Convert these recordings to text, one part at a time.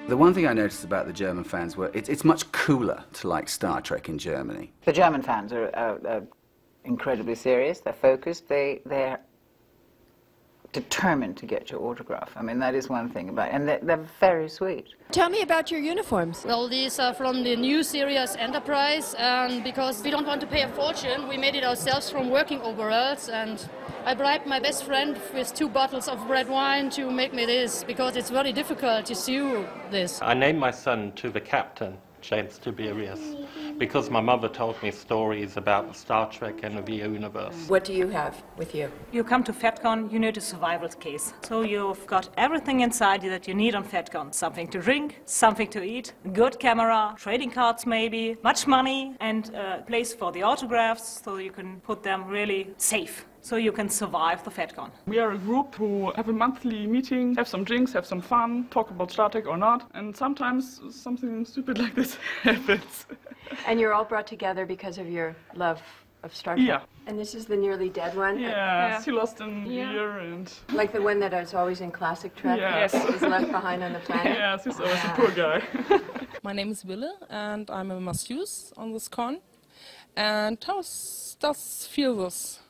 The one thing I noticed about the German fans were it's much cooler to like Star Trek in Germany. The German fans are incredibly serious, they're focused, they're determined to get your autograph. I mean, that is one thing about it, and they're very sweet. Tell me about your uniforms. Well, these are from the new series Enterprise, and because we don't want to pay a fortune, we made it ourselves from working overalls, and I bribed my best friend with 2 bottles of red wine to make me this, because it's very difficult to sew this. I named my son to the captain, James Tiberius, because my mother told me stories about Star Trek and the universe. What do you have with you? You come to FedCon, you need a survival case. So you've got everything inside that you need on FedCon. Something to drink, something to eat, a good camera, trading cards maybe, much money, and a place for the autographs so you can put them really safe, so you can survive the FedCon. We are a group who have a monthly meeting, have some drinks, have some fun, talk about Star Trek or not, and sometimes something stupid like this happens. And you're all brought together because of your love of Star Trek? Yeah. And this is the nearly dead one? Yeah, she lost in year and... Like the one that is always in classic Trek? Yes. Is left behind on the planet? Yes, he's always a poor guy. My name is Wille and I'm a masseuse on this con. And how does feel this?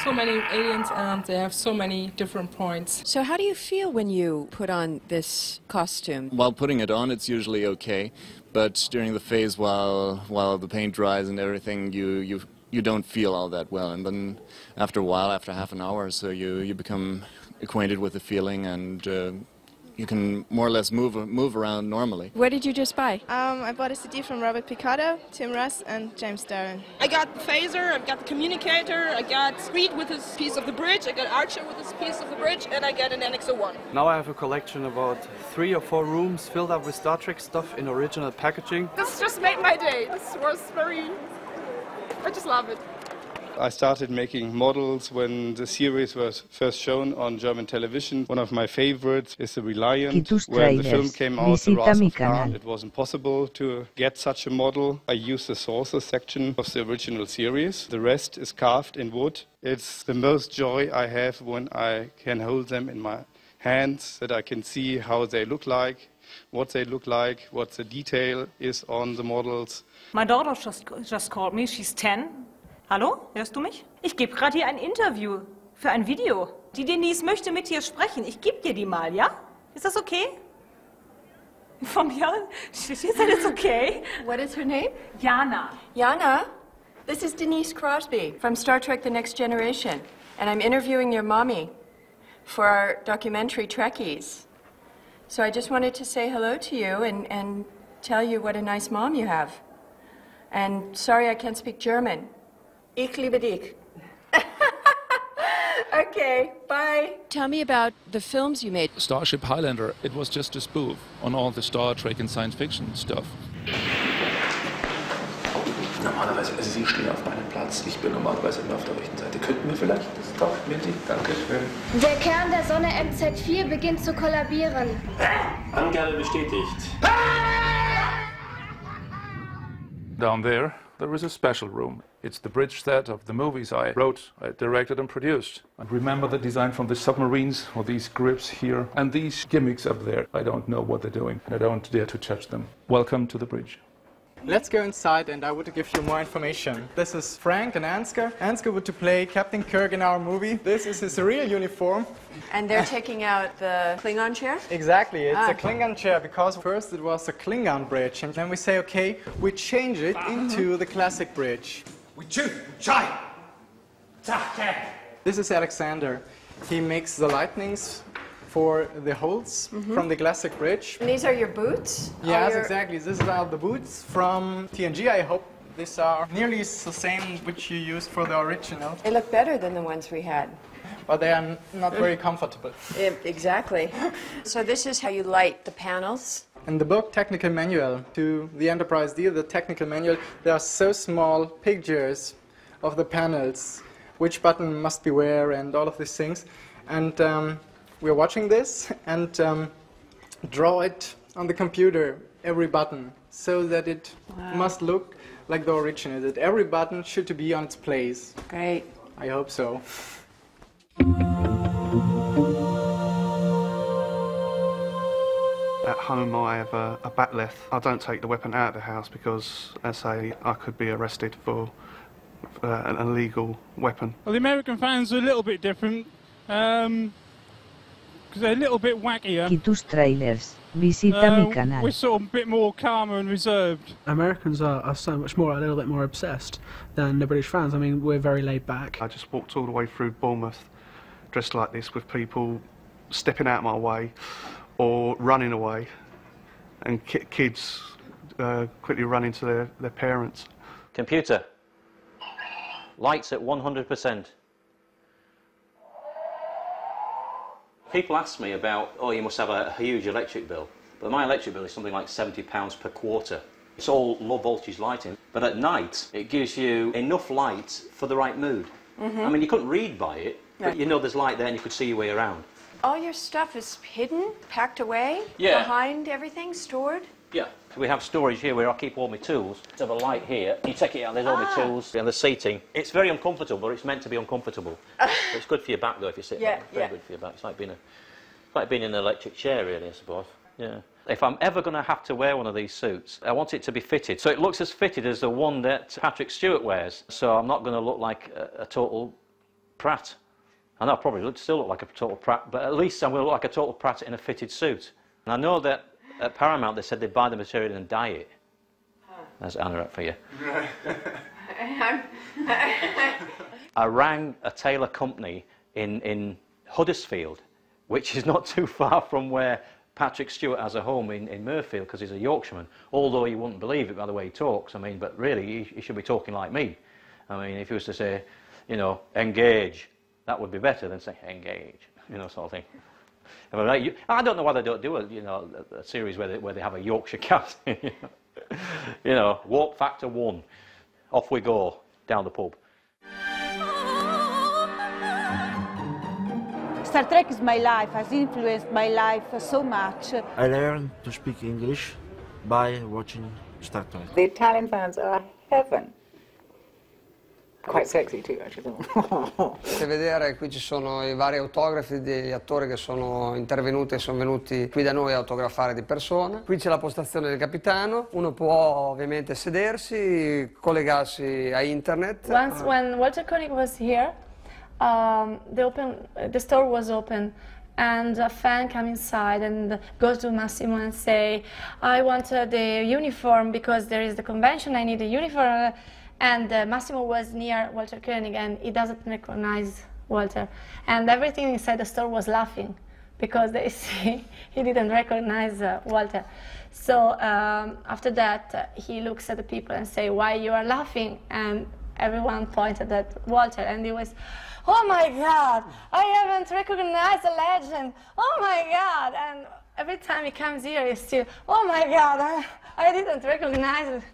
So many aliens and they have so many different points. So how do you feel when you put on this costume? While putting it on, it's usually okay, but during the phase while the paint dries and everything, you don't feel all that well. And then after a while, after half an hour or so, you become acquainted with the feeling and you can more or less move around normally. What did you just buy? I bought a CD from Robert Picardo, Tim Russ, and James Darren. I got the phaser, I've got the communicator, I got Reed with his piece of the bridge, I got Archer with his piece of the bridge, and I got an NX-01. Now I have a collection about 3 or 4 rooms filled up with Star Trek stuff in original packaging. This just made my day. This was I just love it. I started making models when the series was first shown on German television. One of my favorites is The Reliant. When the film came out, The Wrath of Khan, it was impossible to get such a model. I used the sources section of the original series. The rest is carved in wood. It's the most joy I have when I can hold them in my hands, that I can see how they look like, what the detail is on the models. My daughter just called me, she's 10. Hallo, hörst du mich? Ich gebe gerade hier ein Interview für ein Video. Die Denise möchte mit dir sprechen. Ich gebe dir die mal, ja? Ist das okay? From mir? She said it's okay. What is her name? Jana. Jana, this is Denise Crosby from Star Trek The Next Generation. And I'm interviewing your mommy for our documentary Trekkies. So I just wanted to say hello to you and tell you what a nice mom you have. And sorry I can't speak German. Ich liebe dich. Okay, bye. Tell me about the films you made. Starship Highlander, it was just a spoof on all the Star Trek and science fiction stuff. Normalerweise, also Sie stehen auf meinem Platz, ich bin normalerweise immer auf der rechten Seite. Könnten wir vielleicht das doch mitnehmen? Dankeschön. Der Kern der Sonne MZ4 beginnt zu kollabieren. Angabe bestätigt. Down there is a special room. It's the bridge set of the movies I wrote, I directed and produced. And remember the design from the submarines, or these grips here, and these gimmicks up there. I don't know what they're doing, and I don't dare to touch them. Welcome to the bridge. Let's go inside and I would give you more information. This is Frank and Ansgar. Ansgar would to play Captain Kirk in our movie. This is his real uniform. And they're taking out the Klingon chair? Exactly, it's a Klingon chair because first it was a Klingon bridge and then we say, okay, we change it into the classic bridge. This is Alexander. He makes the lightnings for the holes from the classic bridge. And these are your boots? Yes, exactly. These are the boots from TNG. I hope these are nearly the same which you used for the original. They look better than the ones we had. But they are not very comfortable. Exactly. So this is how you light the panels? In the book Technical Manual to the Enterprise D, the technical manual, there are so small pictures of the panels, which button must be where and all of these things. And we're watching this and draw it on the computer, every button, so that it must look like the original, that every button should be on its place. Great. I hope so. At home I have a batleth. I don't take the weapon out of the house because, as I say, I could be arrested for an illegal weapon. Well, the American fans are a little bit different, because they're a little bit wackier. Kitus Trailers. Visita mi canal. We're sort of a bit more calmer and reserved. Americans are so much more, a little bit more obsessed than the British fans. I mean, we're very laid back. I just walked all the way through Bournemouth dressed like this with people stepping out my way or running away, and kids quickly running to their parents. Computer, lights at 100%. People ask me about, oh, you must have a huge electric bill. But my electric bill is something like £70 per quarter. It's all low voltage lighting. But at night, it gives you enough light for the right mood. I mean, you couldn't read by it, but you know there's light there and you could see your way around. All your stuff is hidden, packed away, behind everything, stored? Yeah. We have storage here where I keep all my tools. I have a light here. You take it out, there's all my tools and the seating. It's very uncomfortable, but it's meant to be uncomfortable. It's good for your back, though, if you sit there. It's very good for your back. It's like being in an electric chair, really, I suppose. Yeah. If I'm ever going to have to wear one of these suits, I want it to be fitted. So it looks as fitted as the one that Patrick Stewart wears. So I'm not going to look like a total prat. I know I probably still look like a total prat, but at least I'm going to look like a total prat in a fitted suit. And I know that at Paramount they said they'd buy the material and dye it. That's anorak for you. I rang a tailor company in Huddersfield, which is not too far from where Patrick Stewart has a home in Mirfield, because he's a Yorkshireman, although you wouldn't believe it by the way he talks. I mean, but really he should be talking like me. I mean, if he was to say, you know, engage, that would be better than say engage, you know, sort of thing. I don't know why they don't do a series where they have a Yorkshire cast. You know, walk factor 1, off we go down the pub. Star Trek is my life, has influenced my life so much. I learned to speak English by watching Star Trek. The Italian fans are heaven. Quite sexy too, actually. Se vedere, qui ci sono i vari autografi degli attori che sono intervenuti e sono venuti qui da noi a autografare di persona. Qui c'è la postazione del capitano, uno può ovviamente sedersi, collegarsi a internet. Once when Walter Koenig was here, the store was open, and a fan came inside and goes to Massimo and say, I want the uniform because there is the convention, I need a uniform. And Massimo was near Walter Koenig and he doesn't recognize Walter. And everything inside the store was laughing because they see he didn't recognize Walter. So after that, he looks at the people and say, why you are laughing? And everyone pointed at Walter and he was, oh my God, I haven't recognized a legend. Oh my God. And every time he comes here, he's still, oh my God, I didn't recognize it.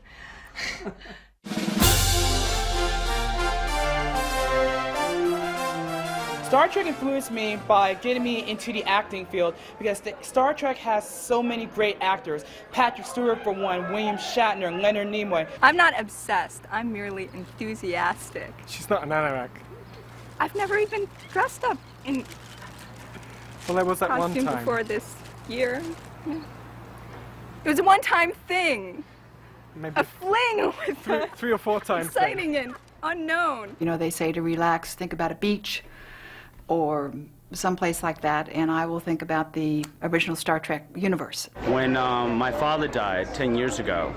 Star Trek influenced me by getting me into the acting field because Star Trek has so many great actors. Patrick Stewart for one, William Shatner, Leonard Nimoy. I'm not obsessed, I'm merely enthusiastic. She's not an anorak. I've never even dressed up in well, there was that one costume time before this year. It was a one-time thing. Maybe a fling with three or four times. Exciting and unknown. You know, they say to relax, think about a beach or someplace like that, and I will think about the original Star Trek universe. When my father died 10 years ago,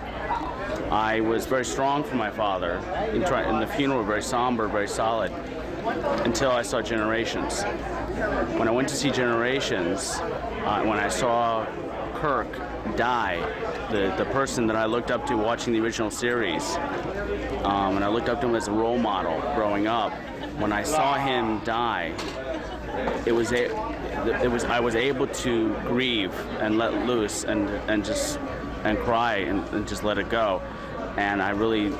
I was very strong for my father, and the funeral was very somber, very solid, until I saw Generations. When I went to see Generations, when I saw Kirk die, the person that I looked up to watching the original series, and I looked up to him as a role model growing up, when I saw him die, I was able to grieve and let loose and cry and just let it go, and I really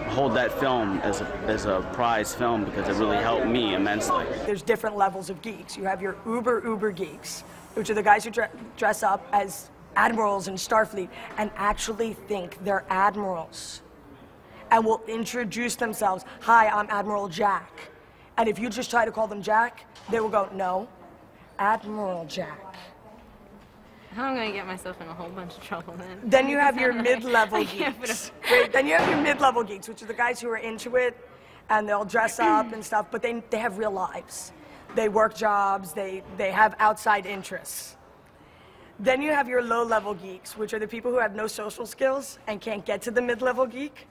hold that film as a prize film because it really helped me immensely. There's different levels of geeks. You have your uber geeks, which are the guys who dress up as admirals in Starfleet and actually think they're admirals and will introduce themselves. Hi, I'm Admiral Jack. And if you just try to call them Jack, they will go, no, Admiral Jack. I'm going to get myself in a whole bunch of trouble then. Then you have your mid-level geeks. Wait, then you have your mid-level geeks, which are the guys who are into it, and they'll dress up and stuff, but they have real lives. They work jobs, they have outside interests. Then you have your low-level geeks, which are the people who have no social skills and can't get to the mid-level geek.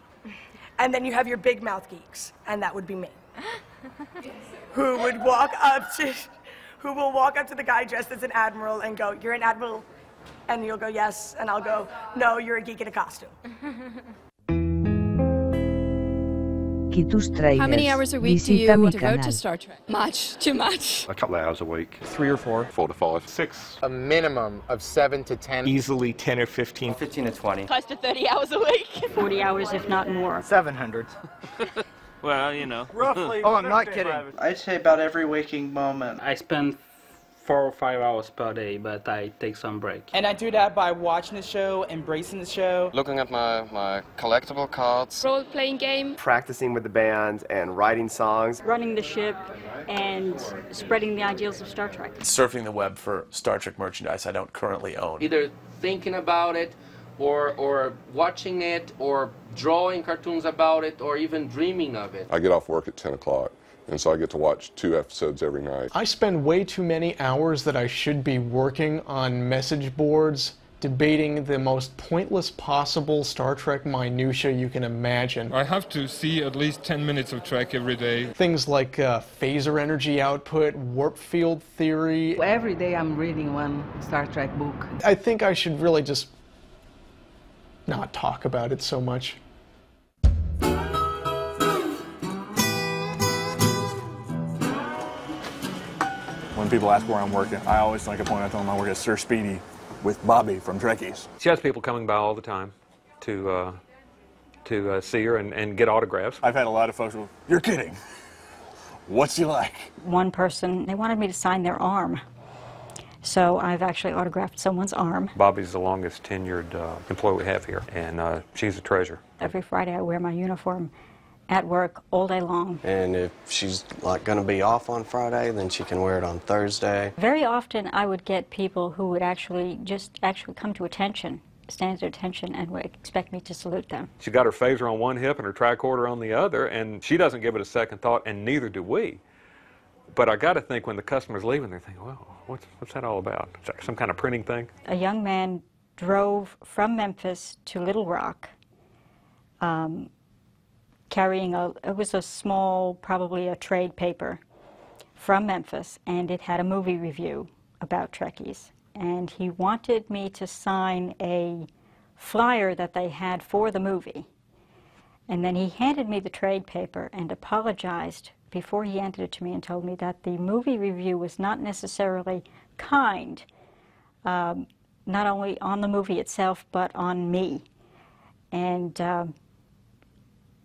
And then you have your big mouth geeks, and that would be me. Who will walk up to the guy dressed as an admiral and go, "You're an admiral?" And you'll go, "Yes." And I'll go, "No, you're a geek in a costume." How many hours a week do you devote to Star Trek? Much, too much. A couple of hours a week. 3 or 4. 4 to 5. 6. A minimum of 7 to 10. Easily 10 or 15. 15 to 20. Close to 30 hours a week. 40 hours, if not more. 700. Well, you know. Roughly. Oh, I'm not kidding. I'd say about every waking moment. I spend 4 or 5 hours per day, but I take some break. And I do that by watching the show, embracing the show. Looking at my collectible cards. Role-playing game. Practicing with the band and writing songs. Running the ship and spreading the ideals of Star Trek. Surfing the web for Star Trek merchandise I don't currently own. Either thinking about it, or watching it, or drawing cartoons about it, or even dreaming of it. I get off work at 10 o'clock. And so I get to watch 2 episodes every night. I spend way too many hours that I should be working on message boards, debating the most pointless possible Star Trek minutia you can imagine. I have to see at least 10 minutes of Trek every day. Things like phaser energy output, warp field theory. Every day I'm reading one Star Trek book. I think I should really just not talk about it so much. When people ask where I'm working, I always make a point of telling them I work at Sir Speedy with Bobby from Trekkies. She has people coming by all the time to see her and get autographs. I've had a lot of folks go, "You're kidding. What's she like?" One person, they wanted me to sign their arm. So I've actually autographed someone's arm. Bobby's the longest tenured employee we have here, and she's a treasure. Every Friday I wear my uniform at work all day long. And if she's like going to be off on Friday, then she can wear it on Thursday. Very often I would get people who would actually come to attention, stand to attention, and would expect me to salute them. She got her phaser on one hip and her tricorder on the other, and she doesn't give it a second thought, and neither do we. But I got to think when the customer's leaving, they're thinking, well, what's that all about? Is that some kind of printing thing? A young man drove from Memphis to Little Rock, carrying it was a small, probably a trade paper from Memphis, and it had a movie review about Trekkies. And he wanted me to sign a flyer that they had for the movie. And then he handed me the trade paper and apologized before he handed it to me and told me that the movie review was not necessarily kind, not only on the movie itself, but on me. And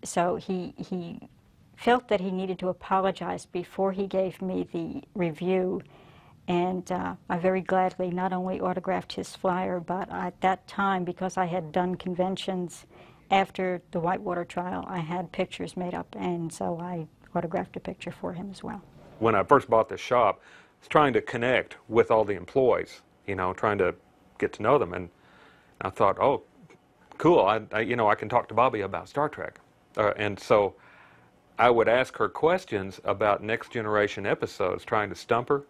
so he felt that he needed to apologize before he gave me the review, and I very gladly not only autographed his flyer, but at that time, because I had done conventions after the Whitewater trial, I had pictures made up, and so I autographed a picture for him as well. When I first bought this shop, I was trying to connect with all the employees, you know, trying to get to know them, and I thought, oh, cool, I can talk to Bobby about Star Trek. And so I would ask her questions about Next Generation episodes, trying to stump her,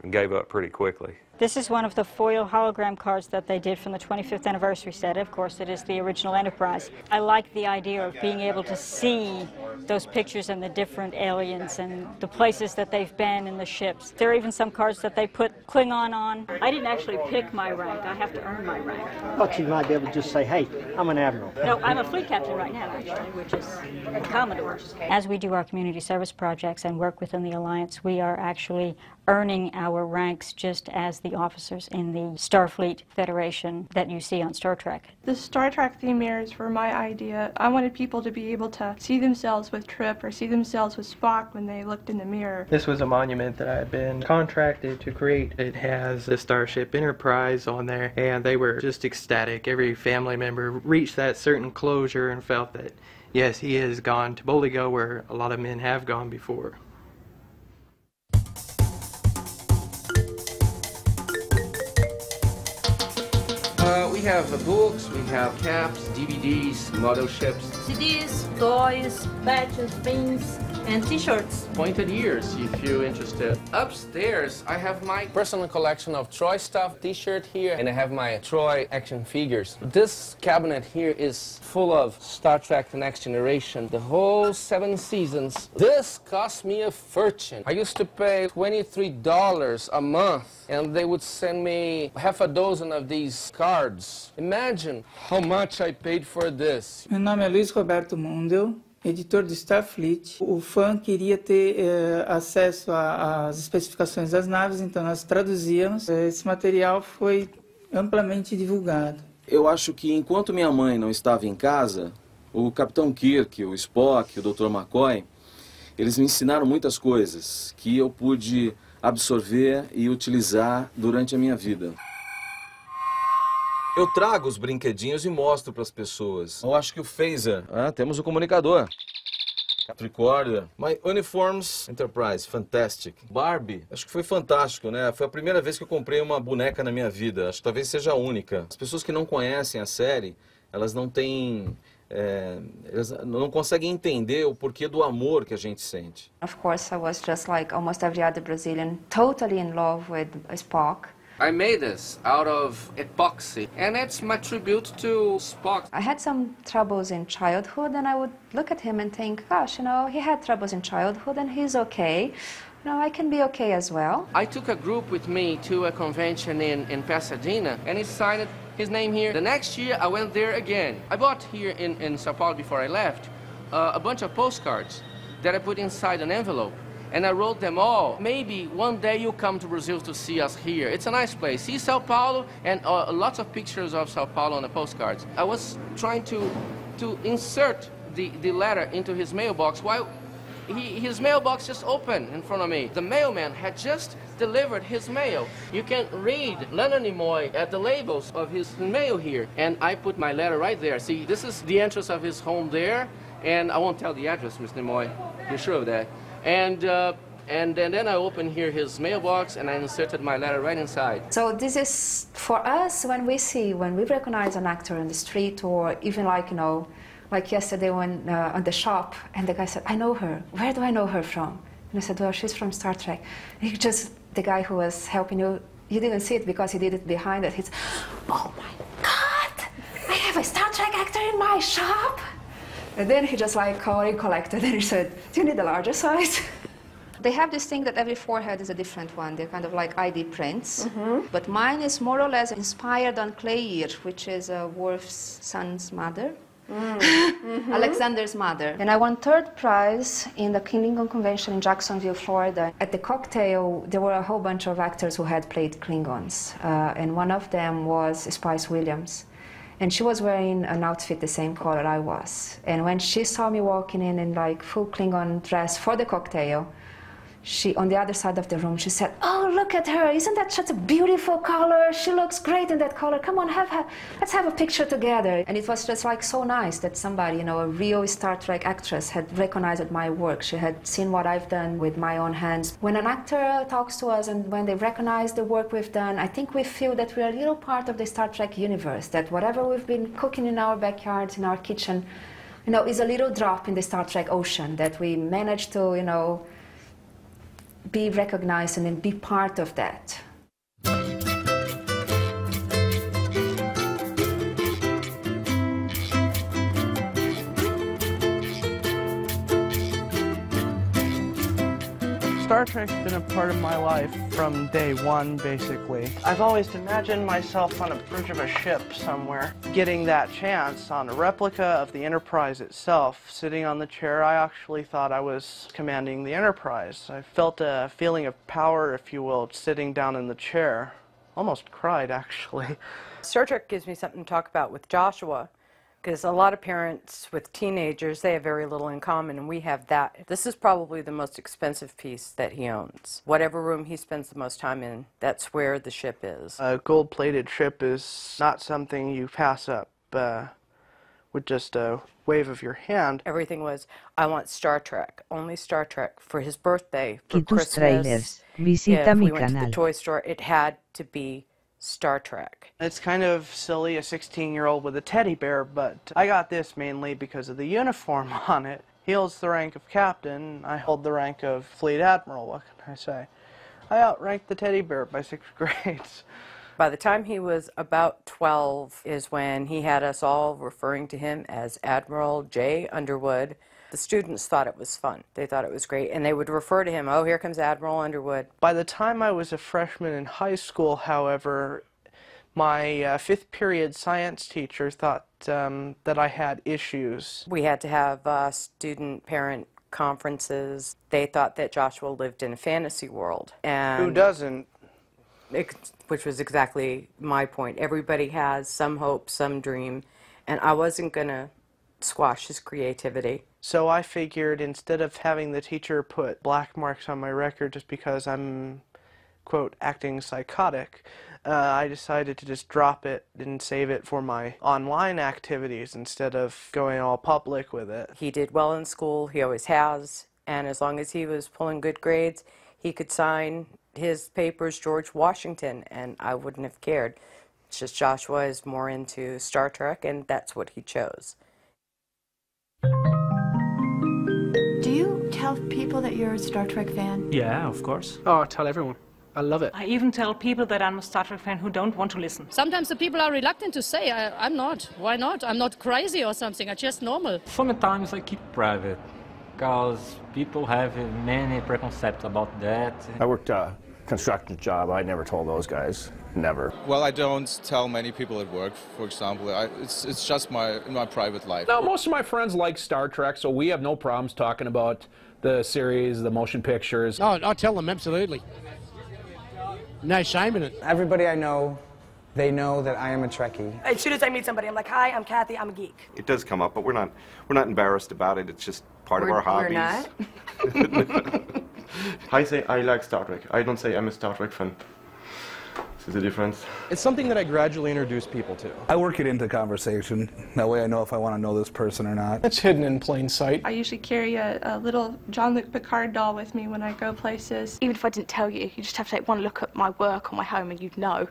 and gave up pretty quickly. This is one of the foil hologram cards that they did from the 25th anniversary set. Of course, it is the original Enterprise. I like the idea of being able to see those pictures and the different aliens and the places that they've been in the ships. There are even some cards that they put Klingon on. I didn't actually pick my rank. I have to earn my rank. But you might be able to just say, hey, I'm an admiral. No, I'm a fleet captain right now, actually, which is a Commodore. As we do our community service projects and work within the Alliance, we are actually earning our ranks just as the officers in the Starfleet Federation that you see on Star Trek. The Star Trek theme mirrors were my idea. I wanted people to be able to see themselves with Trip or see themselves with Spock when they looked in the mirror. This was a monument that I had been contracted to create. It has the Starship Enterprise on there, and they were just ecstatic. Every family member reached that certain closure and felt that, yes, he has gone to boldly go where a lot of men have gone before. We have books, we have caps, DVDs, model ships. CDs, toys, badges, pins, and t-shirts. Pointed ears, if you're interested. Upstairs, I have my personal collection of Troy stuff t-shirt here, and I have my Troy action figures. This cabinet here is full of Star Trek The Next Generation, the whole 7 seasons. This cost me a fortune. I used to pay $23 a month, and they would send me half a dozen of these cards. Imagine how much I paid for this. Meu nome é Luiz Roberto Mundel, editor do Starfleet. O fã queria ter acesso às especificações das naves, então nós traduzíamos. Esse material foi amplamente divulgado. Eu acho que enquanto minha mãe não estava em casa, o Capitão Kirk, o Spock, o Dr. McCoy, eles me ensinaram muitas coisas que eu pude absorver e utilizar durante a minha vida. Eu trago os brinquedinhos e mostro para as pessoas. Eu acho que o phaser, temos o comunicador. Tricorder. My Uniforms Enterprise, fantastic. Barbie, acho que foi fantástico, né? Foi a primeira vez que eu comprei uma boneca na minha vida. Acho que talvez seja a única. As pessoas que não conhecem a série, elas não têm... elas não conseguem entender o porquê do amor que a gente sente. Of course, I was just like almost every other Brazilian, totally in love with Spock. I made this out of epoxy, and it's my tribute to Spock. I had some troubles in childhood, and I would look at him and think, gosh, you know, he had troubles in childhood, and he's okay. You know, I can be okay as well. I took a group with me to a convention in Pasadena, and he signed his name here. The next year, I went there again. I bought here in Sao Paulo before I left a bunch of postcards that I put inside an envelope. And I wrote them all. Maybe one day you'll come to Brazil to see us here. It's a nice place. See Sao Paulo, and lots of pictures of Sao Paulo on the postcards. I was trying to insert the letter into his mailbox while his mailbox just opened in front of me. The mailman had just delivered his mail. You can read Leonard Nimoy at the labels of his mail here. And I put my letter right there. See, this is the entrance of his home there. And I won't tell the address, Mr. Nimoy. You're sure of that? And then I opened here his mailbox, and I inserted my letter right inside. So this is, for us, when we recognize an actor on the street, or even like, you know, like yesterday when on the shop, and the guy said, I know her. Where do I know her from? And I said, well, she's from Star Trek. And he just, the guy who was helping you, he didn't see it because he did it behind it. He's, oh my God, I have a Star Trek actor in my shop. And then he just like collected, and he said, do you need a larger size? They have this thing that every forehead is a different one. They're kind of like ID prints. Mm-hmm. But mine is more or less inspired on Claire, which is Worf's son's mother. Mm-hmm. Alexander's mother. And I won 3rd prize in the Klingon convention in Jacksonville, Florida. At the cocktail, there were a whole bunch of actors who had played Klingons. And one of them was Spice Williams. And she was wearing an outfit the same color I was. And when she saw me walking in like full Klingon dress for the cocktail, she, on the other side of the room, she said, oh, look at her. Isn't that such a beautiful color? She looks great in that color. Come on, let's have a picture together. And it was just like so nice that somebody, you know, a real Star Trek actress had recognized my work. She had seen what I've done with my own hands. When an actor talks to us and when they recognize the work we've done, I think we feel that we're a little part of the Star Trek universe, that whatever we've been cooking in our backyards, in our kitchen, you know, is a little drop in the Star Trek ocean, that we managed to, you know, be recognized and then be part of that. Star Trek's been a part of my life from day one, basically. I've always imagined myself on a bridge of a ship somewhere. Getting that chance on a replica of the Enterprise itself, sitting on the chair, I actually thought I was commanding the Enterprise. I felt a feeling of power, if you will, sitting down in the chair. Almost cried, actually. Star Trek gives me something to talk about with Joshua, because a lot of parents with teenagers, they have very little in common, and we have that. This is probably the most expensive piece that he owns. Whatever room he spends the most time in, that's where the ship is. A gold-plated ship is not something you pass up with just a wave of your hand. Everything was, I want Star Trek, only Star Trek. For his birthday, for Christmas, if we went to the toy store, it had to be Star Trek. It's kind of silly, a 16-year-old with a teddy bear, but I got this mainly because of the uniform on it. He holds the rank of captain, I hold the rank of fleet admiral, what can I say? I outranked the teddy bear by 6 grades. By the time he was about 12 is when he had us all referring to him as Admiral J. Underwood. The students thought it was fun. They thought it was great, and they would refer to him, oh, here comes Admiral Underwood. By the time I was a freshman in high school, however, my 5th period science teacher thought that I had issues. We had to have student-parent conferences. They thought that Joshua lived in a fantasy world. And who doesn't? Which was exactly my point. Everybody has some hope, some dream, and I wasn't going to squash his creativity. So I figured instead of having the teacher put black marks on my record just because I'm, quote, acting psychotic, I decided to just drop it and save it for my online activities instead of going all public with it. He did well in school, he always has, and as long as he was pulling good grades, he could sign his papers George Washington, and I wouldn't have cared. It's just Joshua is more into Star Trek, and that's what he chose. Do you tell people that you're a Star Trek fan? Yeah, of course. Oh, I tell everyone. I love it. I even tell people that I'm a Star Trek fan who don't want to listen. Sometimes the people are reluctant to say, I'm not. Why not? I'm not crazy or something. I'm just normal. Sometimes I keep private, because people have many preconceptions about that. I worked a construction job. I never told those guys. Never. Well, I don't tell many people at work, for example. It's just in my private life. No, most of my friends like Star Trek, so we have no problems talking about the series, the motion pictures. Oh, I tell them, absolutely. No shame in it. Everybody I know, they know that I am a Trekkie. As soon as I meet somebody, I'm like, hi, I'm Kathy, I'm a geek. It does come up, but we're not embarrassed about it. It's just part of our hobbies. We're not? I say I like Star Trek. I don't say I'm a Star Trek fan. This is the difference. It's something that I gradually introduce people to. I work it into conversation. That way I know if I want to know this person or not. It's hidden in plain sight. I usually carry a little Jean-Luc Picard doll with me when I go places. Even if I didn't tell you, you just have to take one look at my work or my home and you'd know.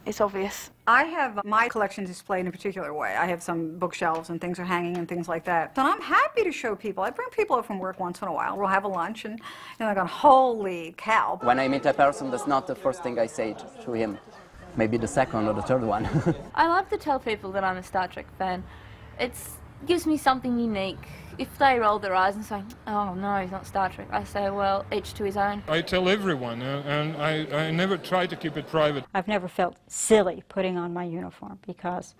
It's obvious. I have my collection displayed in a particular way. I have some bookshelves and things are hanging and things like that. And I'm happy to show people. I bring people up from work once in a while. We'll have a lunch and they're going, holy cow. When I meet a person, that's not the first thing I say to him. Maybe the second or the third one. I love to tell people that I'm a Star Trek fan. It gives me something unique. If they roll their eyes and say, oh no, he's not Star Trek, I say, well, each to his own. I tell everyone, and I never try to keep it private. I've never felt silly putting on my uniform because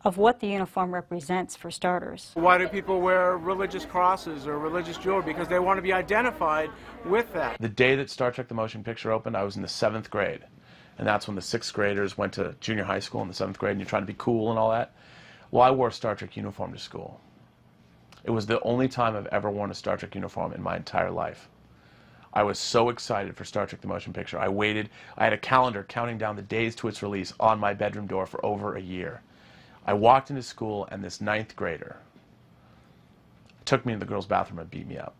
of what the uniform represents, for starters. Why do people wear religious crosses or religious jewelry? Because they want to be identified with that. The day that Star Trek the Motion Picture opened, I was in the 7th grade. And that's when the 6th graders went to junior high school in the 7th grade and you're trying to be cool and all that. Well, I wore a Star Trek uniform to school. It was the only time I've ever worn a Star Trek uniform in my entire life. I was so excited for Star Trek the Motion Picture. I waited. I had a calendar counting down the days to its release on my bedroom door for over a year. I walked into school and this 9th grader took me to the girls' bathroom and beat me up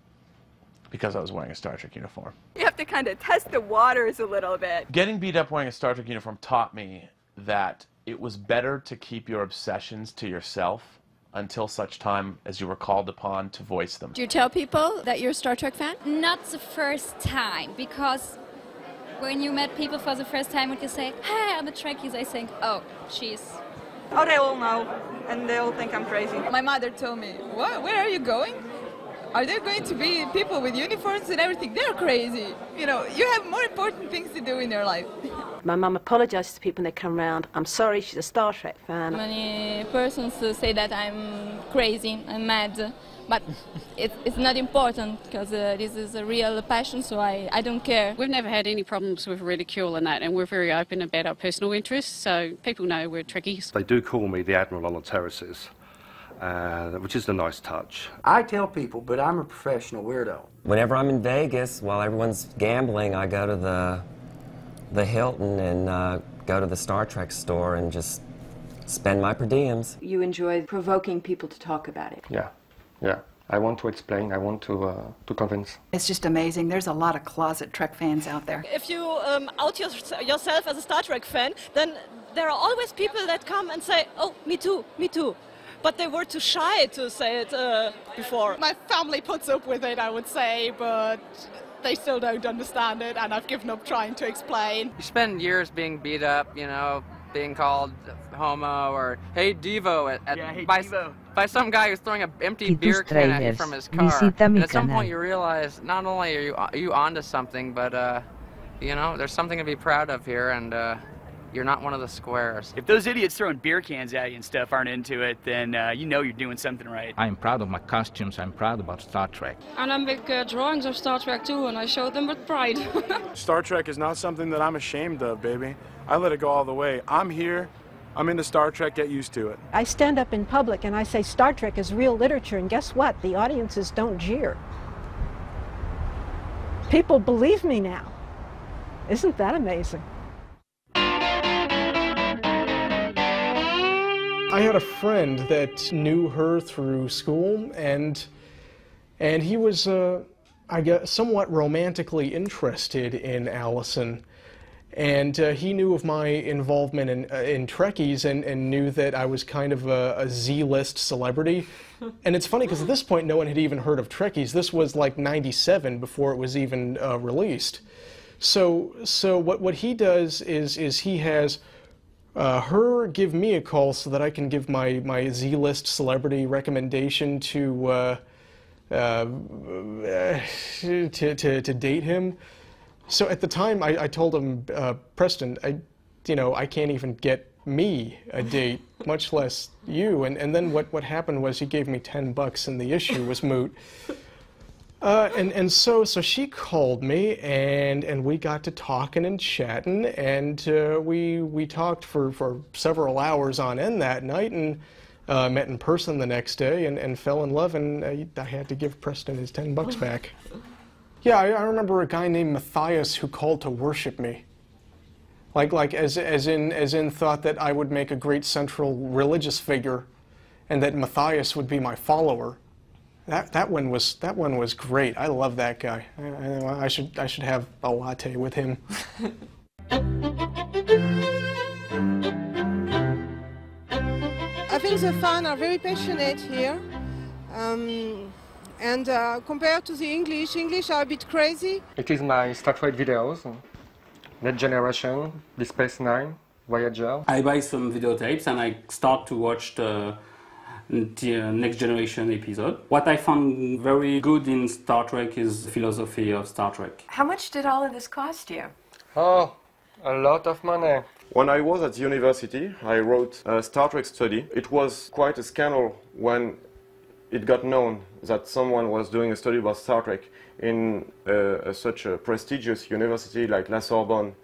because I was wearing a Star Trek uniform. You have to kind of test the waters a little bit. Getting beat up wearing a Star Trek uniform taught me that it was better to keep your obsessions to yourself until such time as you were called upon to voice them. Do you tell people that you're a Star Trek fan? Not the first time, because when you met people for the first time, when you say, hi, I'm a Trekkie, they think, oh, she's... Oh, they all know, and they all think I'm crazy. My mother told me, what? Where are you going? Are there going to be people with uniforms and everything? They're crazy. You know, you have more important things to do in your life. My mum apologizes to people when they come around. I'm sorry, she's a Star Trek fan. Many persons say that I'm crazy, I'm mad, but it's not important because this is a real passion, so I don't care. We've never had any problems with ridicule and that, and we're very open about our personal interests, so people know we're Trekkies. They do call me the Admiral on the terraces. Which is a nice touch. I tell people, but I'm a professional weirdo. Whenever I'm in Vegas, while everyone's gambling, I go to the Hilton and go to the Star Trek store and just spend my per diems. You enjoy provoking people to talk about it. Yeah, I want to explain, I want to convince. It's just amazing. There's a lot of closet Trek fans out there. If you out yourself as a Star Trek fan, then there are always people that come and say, oh, me too, me too. But they were too shy to say it before. My family puts up with it, I would say, but they still don't understand it, and I've given up trying to explain. You spend years being beat up, you know, being called homo or hey Devo by some guy who's throwing an empty beer can at you from his car. And at some point you realize not only are you onto something, but you know, there's something to be proud of here, and you're not one of the squares. If those idiots throwing beer cans at you and stuff aren't into it, then you know you're doing something right. I'm proud of my costumes. I'm proud about Star Trek. And I make drawings of Star Trek too, and I show them with pride. Star Trek is not something that I'm ashamed of, baby. I let it go all the way. I'm here. I'm into Star Trek. Get used to it. I stand up in public and I say Star Trek is real literature, and guess what? The audiences don't jeer. People believe me now. Isn't that amazing? I had a friend that knew her through school, and he was, I guess, somewhat romantically interested in Allison. And he knew of my involvement in Trekkies and knew that I was kind of a Z-list celebrity. And it's funny because at this point no one had even heard of Trekkies. This was like '97 before it was even released. So what he does is he has her give me a call so that I can give my Z-list celebrity recommendation to date him. So at the time, I told him, Preston, I can't even get me a date, much less you. And then what happened was he gave me $10 and the issue was moot. So she called me and we got to talking and chatting, and we talked for several hours on end that night, and met in person the next day and fell in love, and I had to give Preston his $10 back. Yeah, I remember a guy named Matthias who called to worship me. Like as in thought that I would make a great central religious figure, and that Matthias would be my follower. That one was great. I love that guy. I should have a latte with him. I think the fans are very passionate here. And compared to the English are a bit crazy. It is my Star Trek videos, Next Generation, Deep Space Nine, Voyager. I buy some videotapes and I start to watch the Next Generation episode. What I found very good in Star Trek is the philosophy of Star Trek. How much did all of this cost you? Oh, a lot of money. When I was at university, I wrote a Star Trek study. It was quite a scandal when it got known that someone was doing a study about Star Trek in such a prestigious university like La Sorbonne.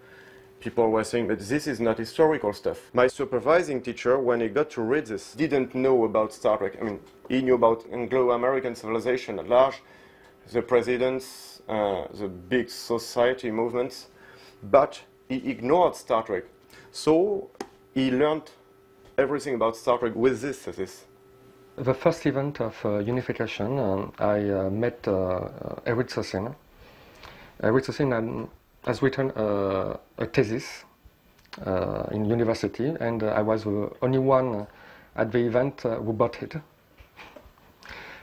People were saying that this is not historical stuff. My supervising teacher, when he got to read this, didn't know about Star Trek. I mean, he knew about Anglo-American civilization at large, the presidents, the big society movements, but he ignored Star Trek. So he learned everything about Star Trek with this thesis. The first event of unification, I met Eric Sossin. Eric Sossin has written a thesis in university, and I was the only one at the event who bought it.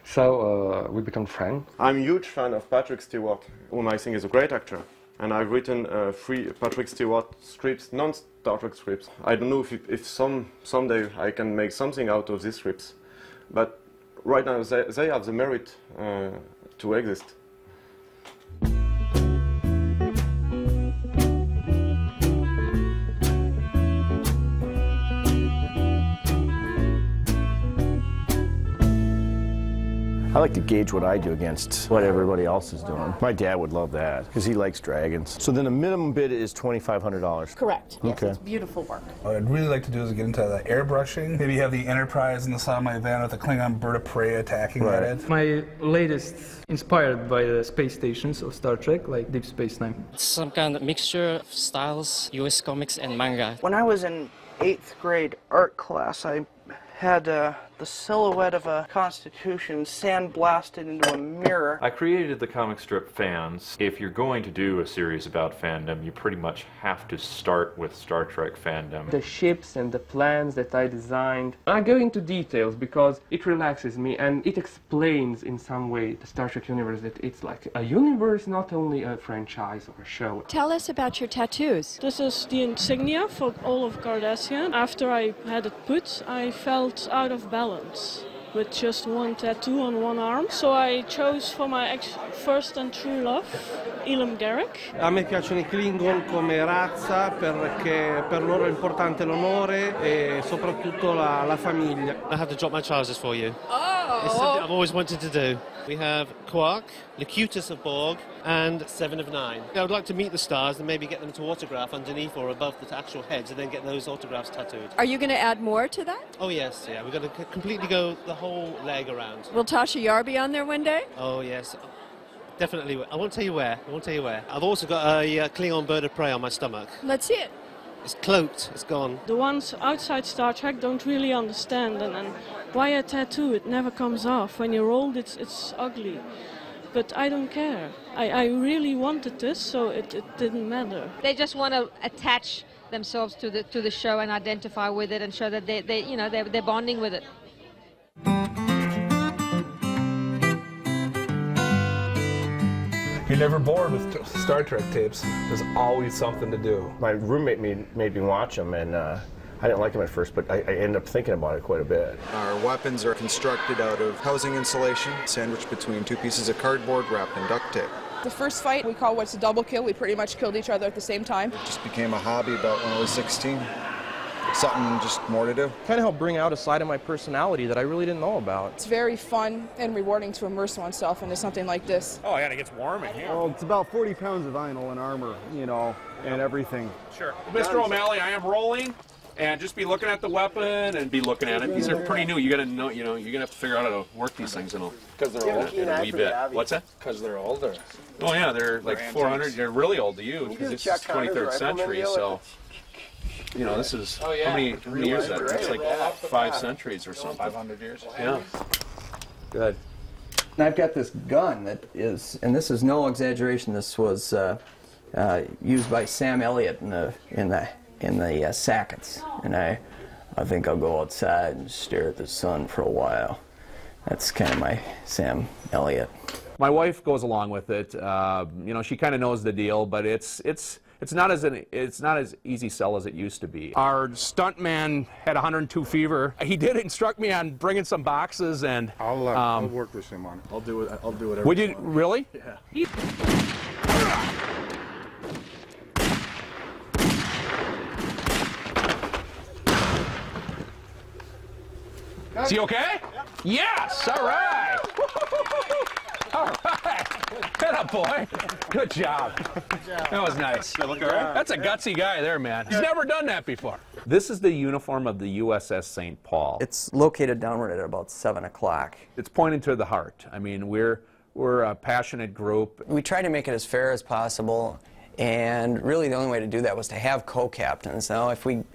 So we became friends. I'm a huge fan of Patrick Stewart, whom I think is a great actor. And I've written 3 Patrick Stewart scripts, non-Star Trek scripts. I don't know if someday I can make something out of these scripts. But right now they have the merit to exist. I like to gauge what I do against what everybody else is doing. My dad would love that because he likes dragons. So then the minimum bid is $2,500. Correct. Yes, Okay. it's beautiful work. What I'd really like to do is get into the airbrushing. Maybe have the Enterprise in the side of my van with the Klingon bird of prey attacking at it. My latest, inspired by the space stations of Star Trek, like Deep Space Nine. It's some kind of mixture of styles, US comics and manga. When I was in 8th grade art class, I had the silhouette of a Constitution sandblasted into a mirror. I created the comic strip Fans. If you're going to do a series about fandom, you pretty much have to start with Star Trek fandom. The ships and the plans that I designed. I go into details because it relaxes me and it explains in some way the Star Trek universe, that it's like a universe, not only a franchise or a show. Tell us about your tattoos. This is the insignia for all of Cardassian. After I had it put, I felt out of balance with just one tattoo on one arm. So I chose for my first and true love, Elam Garak. A me piacciono I Klingon come razza perché per loro è importante l'onore e soprattutto la famiglia. I have to drop my trousers for you. Oh! It's something I've always wanted to do. We have Quark, Locutus of Borg, and Seven of Nine. I would like to meet the stars and maybe get them to autograph underneath or above the actual heads and then get those autographs tattooed. Are you going to add more to that? Oh yes, yeah. We're going to completely go the whole leg around. Will Tasha Yar be on there one day? Oh yes. Definitely. I won't tell you where. I won't tell you where. I've also got a Klingon bird of prey on my stomach. Let's see it. It's cloaked. It's gone. The ones outside Star Trek don't really understand, and why a tattoo? It never comes off. When you're old, it's ugly. But I don't care. I really wanted this, so it didn't matter. They just want to attach themselves to the show and identify with it and show that they're bonding with it. You're never bored with Star Trek tapes. There's always something to do. My roommate made me watch them, and I didn't like them at first, but I ended up thinking about it quite a bit. Our weapons are constructed out of housing insulation, sandwiched between two pieces of cardboard wrapped in duct tape. The first fight we call what's a double kill. We pretty much killed each other at the same time. It just became a hobby about when I was 16. Something just more to do. Kind of helped bring out a side of my personality that I really didn't know about. It's very fun and rewarding to immerse oneself into something like this. Oh, yeah, and it gets warm in here. Well, it's about 40 pounds of vinyl and armor, you know, and everything. Sure. Mr. O'Malley, I am rolling, and just be looking at the weapon and be looking at it. These are pretty new. You gotta know, you're gonna have to figure out how to work these things in a wee bit. What's that? Because they're older. Oh yeah, they're like 400. They're really old to you because it's 23rd century. So, you know, this is how many years is that? It's like 5 centuries or something. 500 years. Yeah. Good. And I've got this gun that is, and this is no exaggeration. This was used by Sam Elliott in the Sackets, and I think I'll go outside and stare at the sun for a while. That's kind of my Sam Elliott. My wife goes along with it. You know, she kind of knows the deal, but it's not as easy sell as it used to be. Our stuntman had 102 fever. He did instruct me on bringing some boxes, and I'll work with him on it. I'll do it. I'll do it. Would you really? Yeah. Is he okay? Yep. Yes! All right! All right! Get up, boy! Good job. That was nice. Look all right? That's a gutsy guy there, man. He's never done that before. This is the uniform of the USS St. Paul. It's located downward at about 7 o'clock. It's pointed to the heart. I mean, we're a passionate group. We try to make it as fair as possible. And really the only way to do that was to have co-captains. Now, I think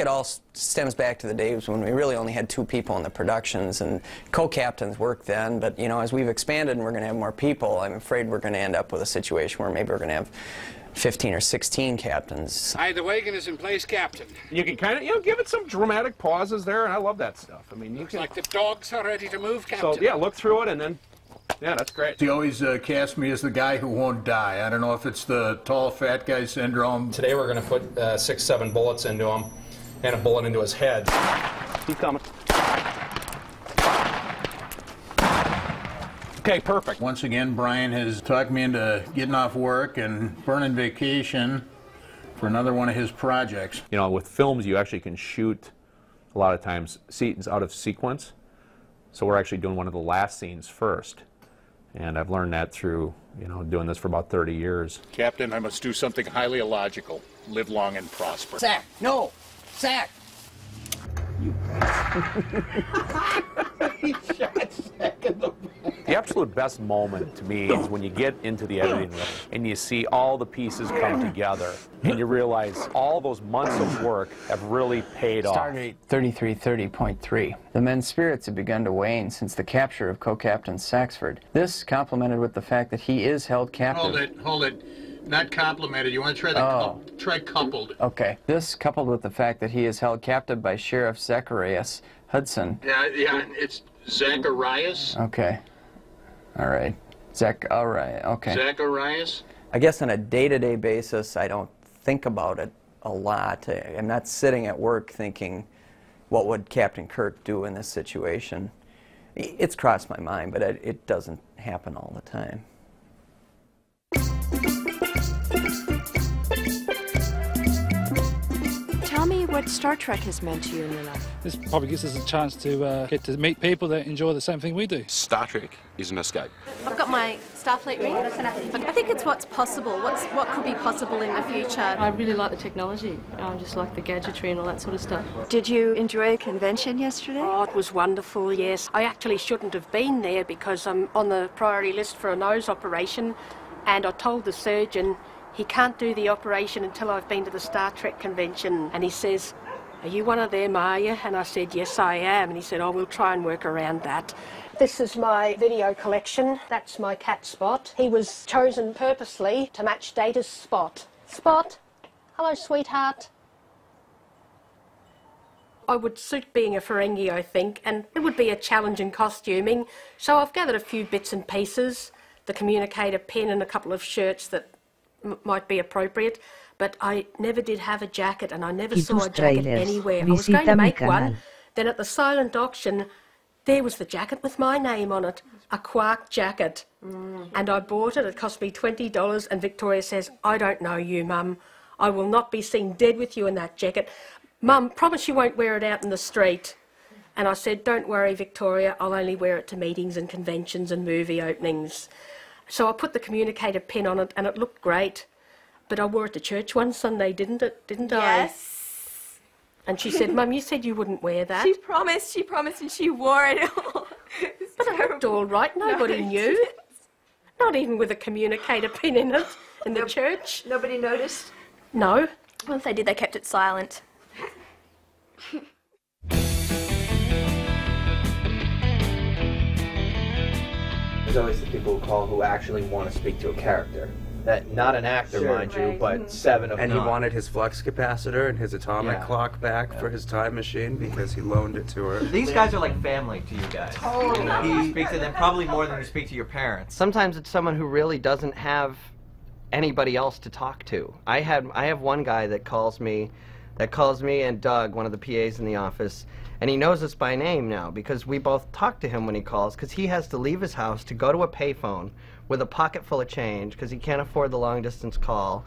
it all stems back to the days when we really only had 2 people in the productions, and co-captains worked then, but you know, as we've expanded and we're going to have more people, I'm afraid we're going to end up with a situation where maybe we're going to have 15 or 16 captains. Aye, the wagon is in place, Captain. You can kind of, give it some dramatic pauses there, and I love that stuff. I mean, looks like the dogs are ready to move, Captain. So, yeah, look through it, and then yeah, that's great. He always cast me as the guy who won't die. I don't know if it's the tall, fat guy syndrome. Today we're going to put 6, 7 bullets into him and a bullet into his head. Keep coming. Okay, perfect. Once again, Brian has talked me into getting off work and burning vacation for another one of his projects. You know, with films, you actually can shoot a lot of times scenes out of sequence. So we're actually doing one of the last scenes first. And I've learned that through, doing this for about 30 years. Captain, I must do something highly illogical. Live long and prosper. Zach, no! Zach! You He shot Zach in the back. The absolute best moment to me is when you get into the editing room and you see all the pieces come together and you realize all those months of work have really paid off. Stardate 3330.3. The men's spirits have begun to wane since the capture of co-captain Saxford. This complemented with the fact that he is held captive. Hold it. Not complimented. You want to try the try coupled. Okay. This, coupled with the fact that he is held captive by Sheriff Zacharias Hudson. Yeah, it's Zacharias. Okay. All right. All right. Okay. Zacharias? I guess on a day-to-day basis, I don't think about it a lot. I'm not sitting at work thinking, what would Captain Kirk do in this situation? It's crossed my mind, but it doesn't happen all the time. Tell me what Star Trek has meant to you in your life. This probably gives us a chance to get to meet people that enjoy the same thing we do. Star Trek is an escape. I've got my Starfleet ring. I think it's what's possible, what could be possible in the future. I really like the technology. I just like the gadgetry and all that sort of stuff. Did you enjoy a convention yesterday? Oh, it was wonderful, yes. I actually shouldn't have been there because I'm on the priority list for a nose operation, and I told the surgeon he can't do the operation until I've been to the Star Trek convention. And he says, "Are you one of them, are you?" And I said, "Yes, I am." And he said, "Oh, we'll try and work around that." This is my video collection. That's my cat Spot. He was chosen purposely to match Data's Spot. Spot, hello, sweetheart. I would suit being a Ferengi, I think, and it would be a challenge in costuming. So I've gathered a few bits and pieces, the communicator pen and a couple of shirts that might be appropriate, but I never did have a jacket, and I never saw a jacket anywhere. I was going to make one. Then at the silent auction, there was the jacket with my name on it, a Quark jacket. And I bought it. It cost me $20, and Victoria says, "I don't know you, Mum. I will not be seen dead with you in that jacket. Mum, promise you won't wear it out in the street." And I said, "Don't worry, Victoria, I'll only wear it to meetings and conventions and movie openings." So I put the communicator pen on it, and it looked great. But I wore it to church one Sunday, didn't I? Yes. And she said, "Mum, you said you wouldn't wear that." She promised, and she wore it. But it looked all right. Nobody knew. Not even with a communicator pin in it in the church. Nobody noticed? No. Well, if they did, they kept it silent. There's always the people who call who actually want to speak to a character. That not an actor, mind you, but 7 of 9. And he wanted his flux capacitor and his atomic clock back for his time machine because he loaned it to her. These guys are like family to you guys. Totally. You know, you speak to them probably more than you speak to your parents. Sometimes it's someone who really doesn't have anybody else to talk to. I have one guy that calls me and Doug, one of the PAs in the office, and he knows us by name now because we both talk to him when he calls, because he has to leave his house to go to a payphone with a pocket full of change because he can't afford the long distance call,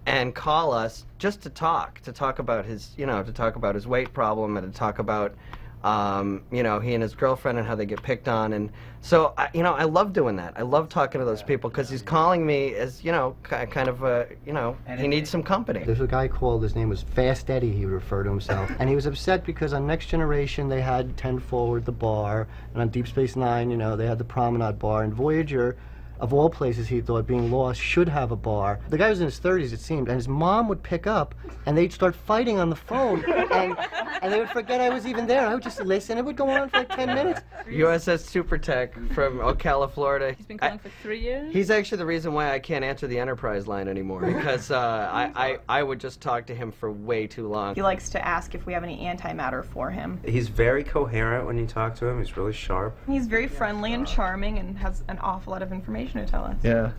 and call us just to talk about his, to talk about his weight problem and to talk about, he and his girlfriend and how they get picked on. And so, I love doing that. I love talking to those people because he's calling me as, kind of, he needs some company. There's a guy called, his name was Fast Eddie, he would refer to himself. And he was upset because on Next Generation they had 10 Forward, the bar, and on Deep Space Nine, they had the Promenade Bar, and Voyager, of all places he thought being lost, should have a bar. The guy was in his 30s, it seemed, and his mom would pick up, and they'd start fighting on the phone, and they would forget I was even there. I would just listen. It would go on for like 10 minutes. USS Super Tech from Ocala, Florida. He's been calling for 3 years? He's actually the reason why I can't answer the Enterprise line anymore, because I would just talk to him for way too long. He likes to ask if we have any antimatter for him. He's very coherent when you talk to him. He's really sharp. He's very friendly and charming and has an awful lot of information to tell us. Yeah,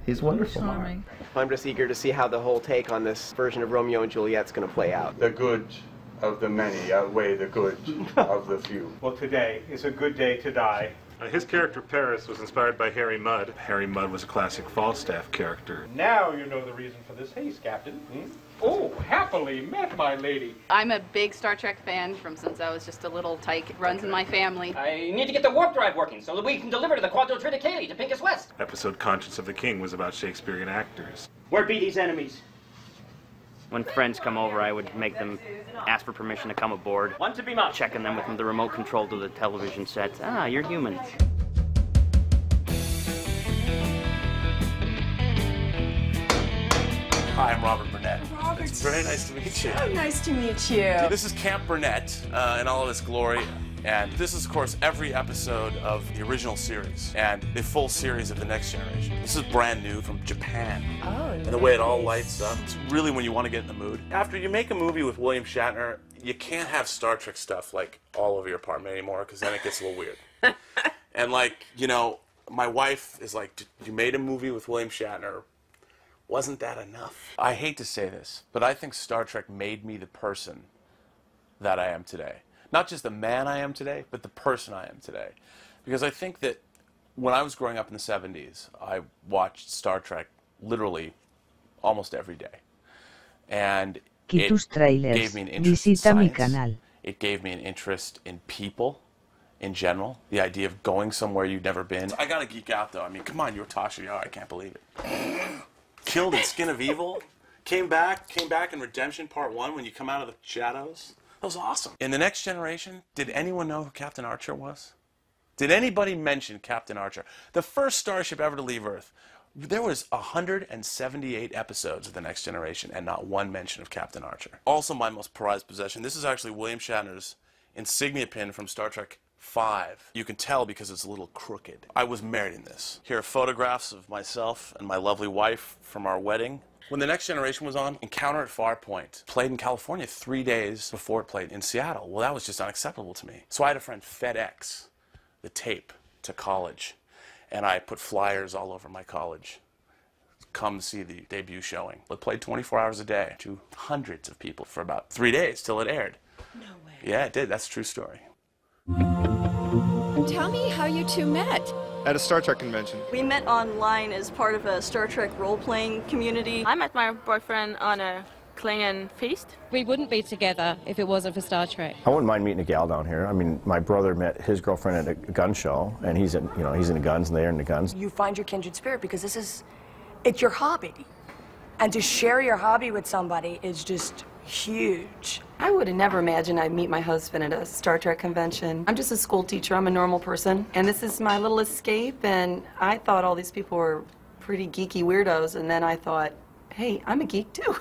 he's wonderful. Charming. I'm just eager to see how the whole take on this version of Romeo and Juliet's going to play out. The good of the many outweigh the good of the few. Well, today is a good day to die. His character Paris was inspired by Harry Mudd. Harry Mudd was a classic Falstaff character. Now you know the reason for this haste, Captain. Oh, happily met, my lady. I'm a big Star Trek fan from since I was just a little tyke. It runs in my family. I need to get the warp drive working so that we can deliver to the Quadro Triticale to Pincus West. Episode Conscience of the King was about Shakespearean actors. Where be these enemies? When friends come over, I would make them ask for permission to come aboard. Want to be much. Checking them with the remote control to the television set. Ah, you're human. Hi, I'm Robert Burnett. Robert. It's very nice to meet you. So nice to meet you. This is Camp Burnett in all of its glory. And this is, of course, every episode of the original series and the full series of The Next Generation. This is brand new from Japan. Oh, and the way it all lights up, it's really when you want to get in the mood. After you make a movie with William Shatner, you can't have Star Trek stuff like all over your apartment anymore, because then it gets a little weird. And like, you know, my wife is like, you made a movie with William Shatner. Wasn't that enough? I hate to say this, but I think Star Trek made me the person that I am today. Not just the man I am today, but the person I am today. Because I think that when I was growing up in the 70s, I watched Star Trek literally almost every day. And it gave me an interest in science. It gave me an interest in people in general. The idea of going somewhere you've never been. I gotta geek out though. I mean, come on, you were Tasha Yar, I can't believe it. Killed in Skin of Evil. Came back in Redemption Part 1 when you come out of the shadows. That was awesome. In The Next Generation, did anyone know who Captain Archer was? Did anybody mention Captain Archer? The first starship ever to leave Earth. There was 178 episodes of The Next Generation and not one mention of Captain Archer. Also my most prized possession. This is actually William Shatner's insignia pin from Star Trek V. You can tell because it's a little crooked. I was married in this. Here are photographs of myself and my lovely wife from our wedding. When The Next Generation was on, Encounter at Farpoint played in California 3 days before it played in Seattle. Well, that was just unacceptable to me. So I had a friend FedEx the tape to college, and I put flyers all over my college. Come see the debut showing. It played 24 hours a day to hundreds of people for about 3 days till it aired. No way. Yeah, it did. That's a true story. Tell me how you two met. At a Star Trek convention. We met online as part of a Star Trek role-playing community. I met my boyfriend on a Klingon feast. We wouldn't be together if it wasn't for Star Trek. I wouldn't mind meeting a gal down here. I mean, my brother met his girlfriend at a gun show, and he's into guns, and they're into guns. You find your kindred spirit because it's your hobby. And to share your hobby with somebody is just huge. I would have never imagined I'd meet my husband at a Star Trek convention. I'm just a school teacher, I'm a normal person, and this is my little escape, and I thought all these people were pretty geeky weirdos, and then I thought, hey, I'm a geek too.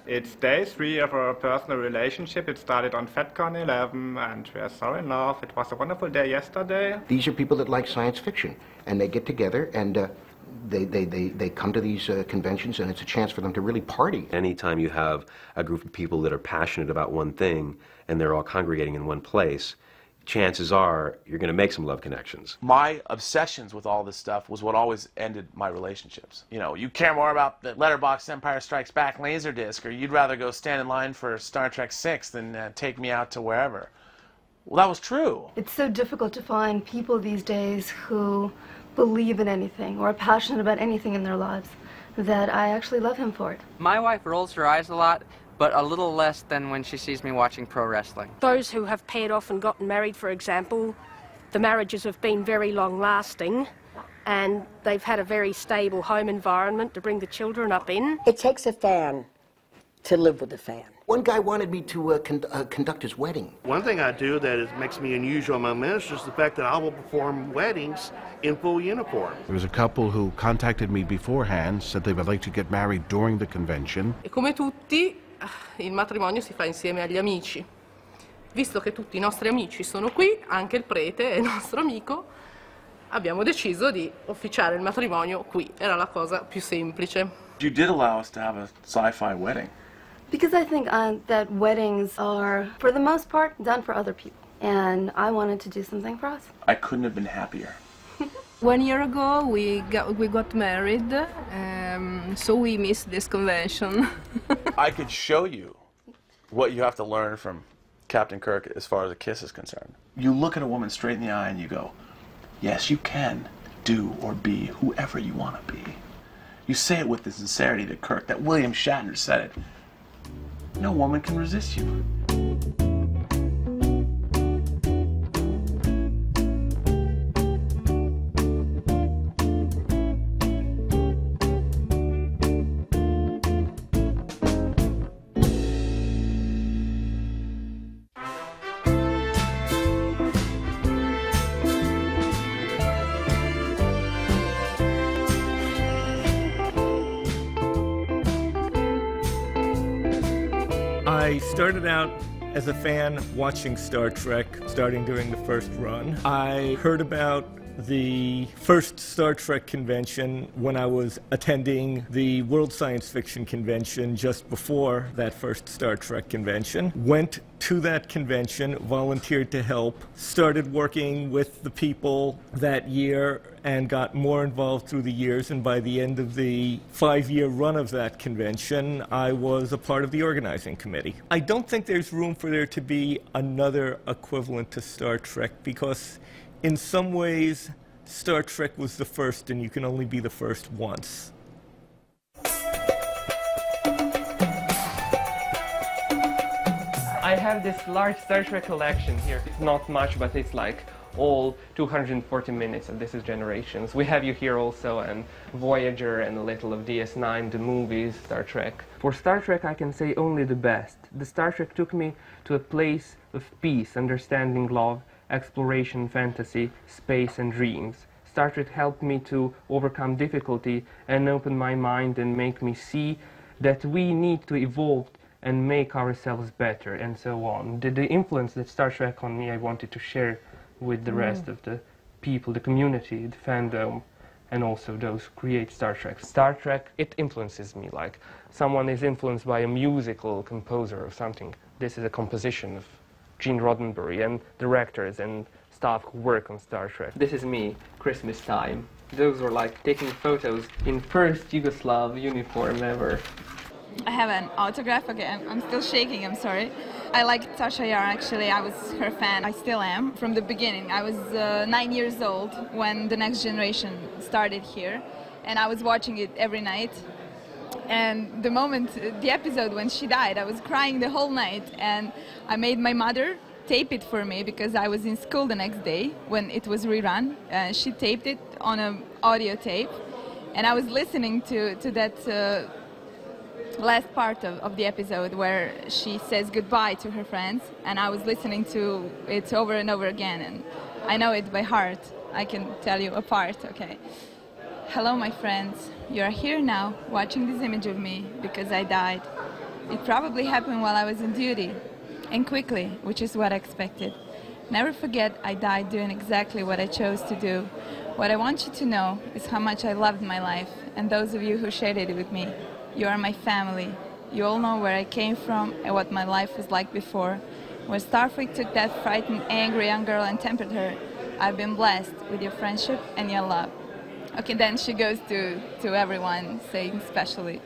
It's day 3 of our personal relationship. It started on FedCon 11, and we are so in love. It was a wonderful day yesterday. These are people that like science fiction, and they get together, and they come to these conventions, and it's a chance for them to really party. Anytime you have a group of people that are passionate about one thing, and they're all congregating in one place, chances are you're going to make some love connections. My obsessions with all this stuff was what always ended my relationships. You know, you care more about the Letterboxd Empire Strikes Back Laserdisc, or you'd rather go stand in line for Star Trek VI than take me out to wherever. Well, that was true. It's so difficult to find people these days who believe in anything or are passionate about anything in their lives that I actually love him for it. My wife rolls her eyes a lot, but a little less than when she sees me watching pro wrestling. Those who have paired off and gotten married, for example, the marriages have been very long-lasting and they've had a very stable home environment to bring the children up in. It takes a fan to live with a fan. One guy wanted me to conduct his wedding. One thing I do that makes me unusual among ministers is the fact that I will perform weddings in full uniform. There was a couple who contacted me beforehand, said they would like to get married during the convention. E come tutti, il matrimonio si fa insieme agli amici. Visto che tutti i nostri amici sono qui, anche il prete è nostro amico, abbiamo deciso di officiare il matrimonio qui. Era la cosa più semplice. You did allow us to have a sci-fi wedding. Because I think that weddings are, for the most part, done for other people. And I wanted to do something for us. I couldn't have been happier. 1 year ago we got married, so we missed this convention. I could show you what you have to learn from Captain Kirk as far as a kiss is concerned. You look at a woman straight in the eye and you go, yes, you can do or be whoever you want to be. You say it with the sincerity that Kirk, that William Shatner said it. No woman can resist you. I started out as a fan watching Star Trek, starting during the first run. I heard about the first Star Trek convention when I was attending the World Science Fiction Convention just before that first Star Trek convention. Went to that convention, volunteered to help, started working with the people that year and got more involved through the years, and by the end of the 5-year run of that convention, I was a part of the organizing committee. I don't think there's room for there to be another equivalent to Star Trek because in some ways, Star Trek was the first, and you can only be the first once. I have this large Star Trek collection here. It's not much, but it's like all 240 minutes of This Is Generations. We have you here also, and Voyager and a little of DS9, the movies, Star Trek. For Star Trek, I can say only the best. The Star Trek took me to a place of peace, understanding, love, exploration, fantasy, space, and dreams. Star Trek helped me to overcome difficulty and open my mind and make me see that we need to evolve and make ourselves better, and so on. The influence that Star Trek on me, I wanted to share with the rest of the people, the community, the fandom, and also those who create Star Trek. Star Trek, it influences me, like someone is influenced by a musical composer or something. This is a composition of Gene Roddenberry and directors and staff who work on Star Trek. This is me, Christmas time. Those were like taking photos in first Yugoslav uniform ever. I have an autograph. Okay, I'm still shaking, I'm sorry. I like Tasha Yar, actually. I was her fan. I still am from the beginning. I was 9 years old when The Next Generation started here, and I was watching it every night. And the moment, the episode when she died, I was crying the whole night, and I made my mother tape it for me because I was in school the next day when it was rerun. She taped it on an audio tape, and I was listening to that last part of the episode where she says goodbye to her friends, and I was listening to it over and over again, and I know it by heart. I can tell you a part, okay. Hello, my friends. You are here now, watching this image of me, because I died. It probably happened while I was on duty, and quickly, which is what I expected. Never forget I died doing exactly what I chose to do. What I want you to know is how much I loved my life, and those of you who shared it with me. You are my family. You all know where I came from and what my life was like before. When Starfleet took that frightened, angry young girl and tempered her, I've been blessed with your friendship and your love. Okay, then she goes to everyone, saying specially.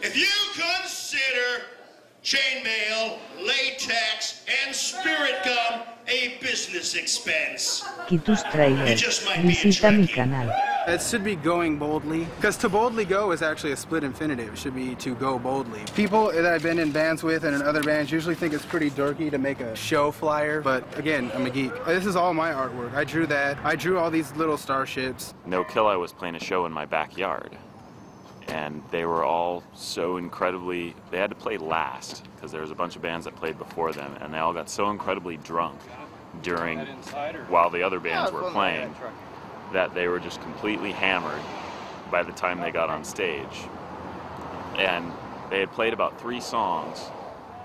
If you consider chainmail, latex, and spirit gum a business expense, Kitus Trailer, visita mi canal. It should be going boldly, because to boldly go is actually a split infinitive. It should be to go boldly. People that I've been in bands with and in other bands usually think it's pretty dorky to make a show flyer, but again, I'm a geek. This is all my artwork. I drew that. I drew all these little starships. No Kill, I was playing a show in my backyard, and they were all so incredibly, they had to play last, because there was a bunch of bands that played before them, and they all got so incredibly drunk while the other bands were playing, that they were just completely hammered by the time they got on stage. And they had played about 3 songs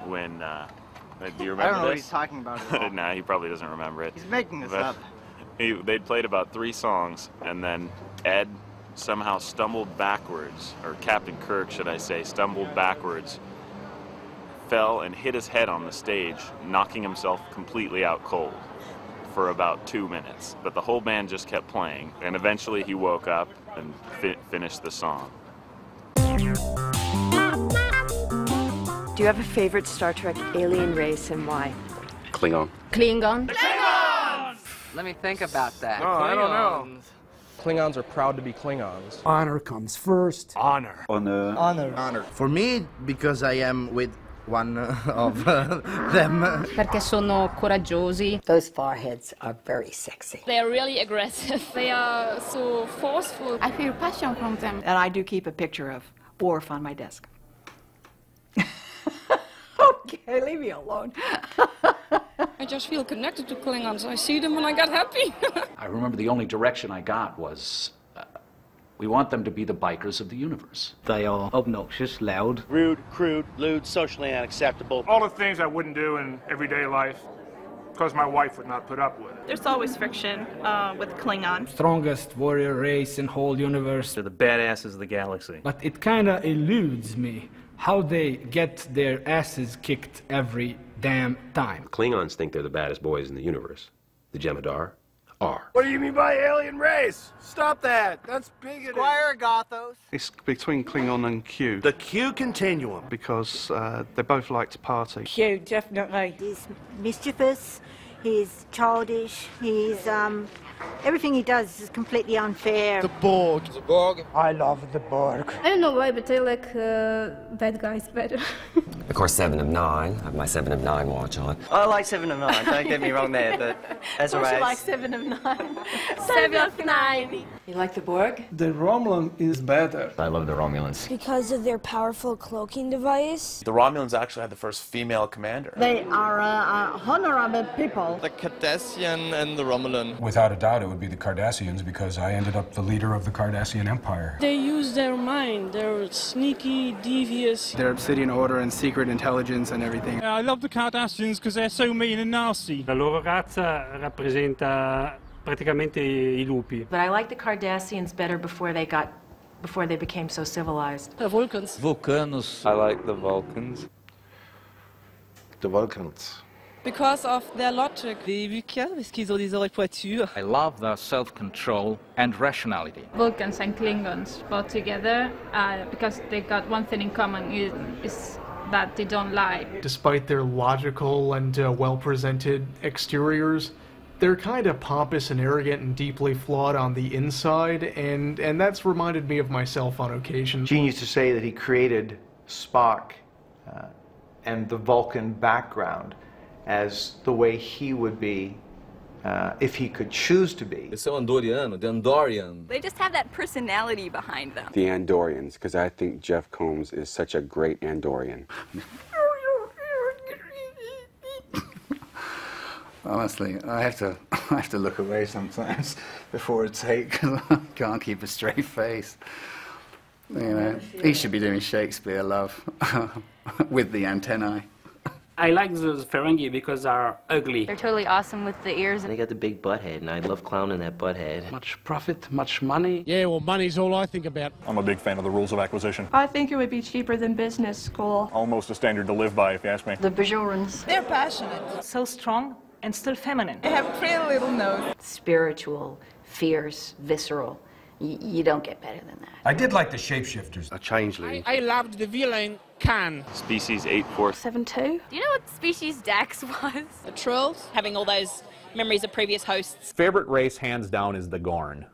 when, do you remember I don't know what this? he's talking about at all. Nah, he probably doesn't remember it. He's making this But up. They'd played about 3 songs, and then Ed somehow stumbled backwards, or Captain Kirk, should I say, stumbled backwards, fell and hit his head on the stage, knocking himself completely out cold for about 2 minutes. But the whole band just kept playing, and eventually he woke up and finished the song. Do you have a favorite Star Trek alien race and why? Klingon. Klingon? Let me think about that. Oh, I don't know. Klingons are proud to be Klingons. Honor comes first. Honor. Honor. Honor. For me, because I am with one of them. Perché sono coraggiosi. Those foreheads are very sexy. They are really aggressive. They are so forceful. I feel passion from them. And I do keep a picture of Worf on my desk. Okay, leave me alone. I just feel connected to Klingons. I see them and I get happy. I remember the only direction I got was We want them to be the bikers of the universe. They are obnoxious, loud, Rude, crude, lewd, socially unacceptable. All the things I wouldn't do in everyday life, because my wife would not put up with it. There's always friction with Klingons. Strongest warrior race in whole universe. They're the badasses of the galaxy. But it kinda eludes me how they get their asses kicked every damn time. Klingons think they're the baddest boys in the universe. The Jem'Hadar are. What do you mean by alien race? Stop that. That's bigoted. Squire Gothos. It's between Klingon and Q. The Q continuum. Because they both like to party. Q, definitely. He's mischievous, he's childish, he's, everything he does is completely unfair. The Borg. The Borg. I love the Borg. I don't know why, but I like bad guys better. Of course, 7 of 9. I have my 7 of 9 watch on. I like 7 of 9, don't get me wrong there, but as a race. You like 7 of 9. 7 of 9. You like the Borg? The Romulan is better. I love the Romulans. Because of their powerful cloaking device. The Romulans actually had the first female commander. They are honorable people. The Cardassian and the Romulan. Without a doubt, it would be the Cardassians because I ended up the leader of the Cardassian Empire. They use their mind. They're sneaky, devious. Their Obsidian Order and secret intelligence and everything. I love the Cardassians because they're so mean and nasty. La loro razza rappresenta praticamente I lupi. But I like the Cardassians better before they became so civilized. The Vulcans. Vulcanos. I like the Vulcans. The Vulcans. Because of their logic. Les Vulcains, parce qu'ils ont des oreilles pointues. I love their self-control and rationality. Vulcans and Klingons both together because they got one thing in common is that they don't lie. Despite their logical and well-presented exteriors, they're kind of pompous and arrogant and deeply flawed on the inside, and that's reminded me of myself on occasion. Gene used to say that he created Spock and the Vulcan background as the way he would be if he could choose to be. Esse é o Andoriano, the Andorian. They just have that personality behind them. The Andorians, because I think Jeff Combs is such a great Andorian. Honestly, I have to look away sometimes before a take because I can't keep a straight face. You know, he should be doing Shakespeare, love, with the antennae. I like those Ferengi because they're ugly. They're totally awesome with the ears. They got the big butt head, and I love clowning that butt head. Much profit, much money. Yeah, well, money's all I think about. I'm a big fan of the rules of acquisition. I think it would be cheaper than business school. Almost a standard to live by, if you ask me. The Bajorans. They're passionate. So strong and still feminine. They have a pretty little nose. Spiritual, fierce, visceral. You don't get better than that. I did like the shapeshifters. A changeling. I loved the villain Khan. Species 847. 7-2. Do you know what species Dax was? The Trills, having all those memories of previous hosts. Favorite race, hands down, is the Gorn.